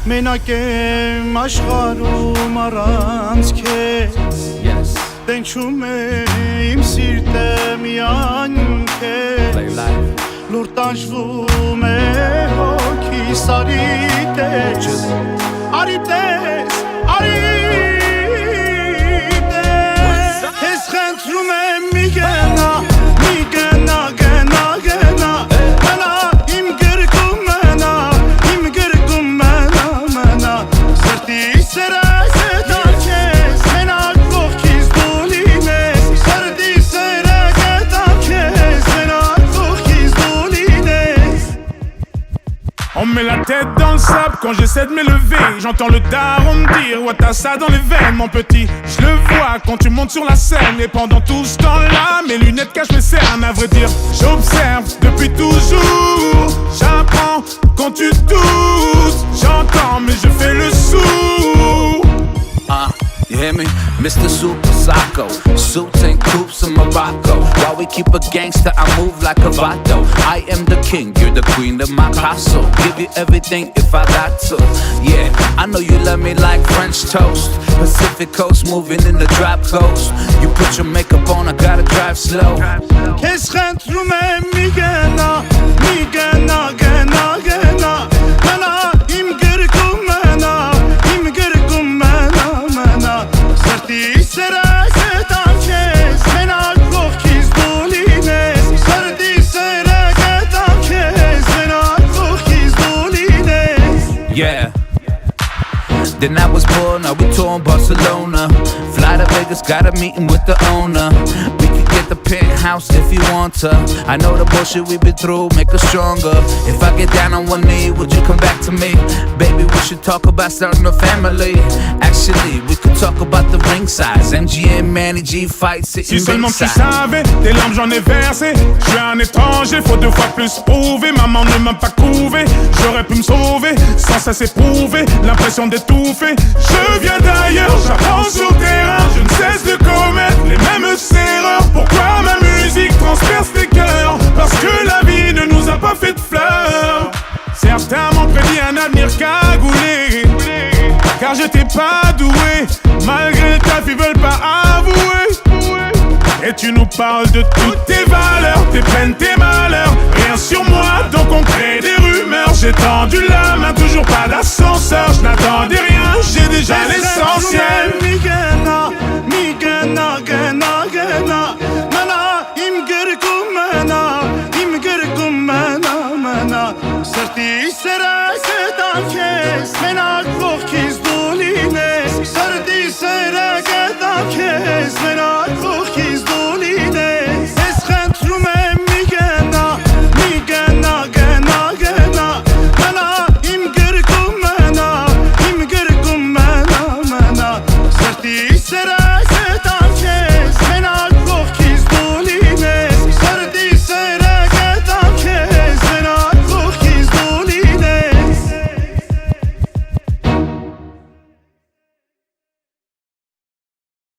Մենակ եմ աշխարհում առանց քեզ Տենչում է իմ սիրտը միայն քեզ Լուր տանջվում է հոգիս արի տես Արի տես, արի տես Քեզ խնդրում եմ մի գնա, մի գնա, գնա, գնա Մնա իմ գրկում մնա, իմ գրկում մնա, մնա Սրտի սերը զետա քեզ, մենակ կողքիս դու լինես Սրտի սերը զետա քեզ, մենակ կողքիս դու լինես On me met la tête dans le sable quand j'essaie de m'élever J'entends le daron me dire ouais t'as ça dans les veines mon petit Je le vois quand tu montes sur la scène Et pendant tout ce temps-là mes lunettes cachent mes cernes À vrai dire j'observe depuis toujours J'apprends quand tu tousses J'entends mais je fais le sourd You hear me? Mr. Super Psycho Suits and coops in Morocco While we keep a gangster, I move like a vato I am the king, you're the queen of my castle Give you everything if I got to Yeah, I know you love me like French toast Pacific coast, moving in the drop coast You put your makeup on, I gotta drive slow Քեզ խնդրում եմ մի գնա, մի գնա, գնա, գնա Մնա իմ գրկում մնա, իմ գրկում մնա, մնա Սրտի սերը զետա քեզ, մենակ կողքիս դու լինես Սրտի սերը զետա քեզ, մենակ կողքիս դու լինես Yeah Then I was born, now we tour in Barcelona Fly to Vegas, got a meeting with the owner We could get the penthouse if you want to I know the bullshit we've been through, make us stronger If I get down on one knee, would you come back to me? Baby, we should talk about starting a family Actually, we could talk about the ring size MGM, Manny G, fight, sitting Si seulement tu ringside savais, tes larmes j'en ai versé Je suis un étranger, faut 2 fois plus prouver Maman ne m'a pas couvé, j'aurais pu me sauver Sans ça s'éprouver, l'impression d'étouffer Je viens d'ailleurs, j'apprends sur le terrain Je ne cesse de commettre les mêmes erreurs Pourquoi ma musique transperce tes cœurs Parce que la vie ne nous a pas fait de fleurs Certains m'ont prédit un avenir cagoulé Car j'étais pas doué Malgré le taf ils veulent pas avouer Et tu nous parles de toutes tes valeurs Tes peines, tes malheurs Rien sur moi donc on crée des rumeurs J'ai tendu la main, toujours pas d'ascenseur Je n'attendais rien, j'ai déjà l'essentiel Mi gena, mi gena, gena, gena Mena, im girkum mena Im girkum mena, mena Sırtı sere sedan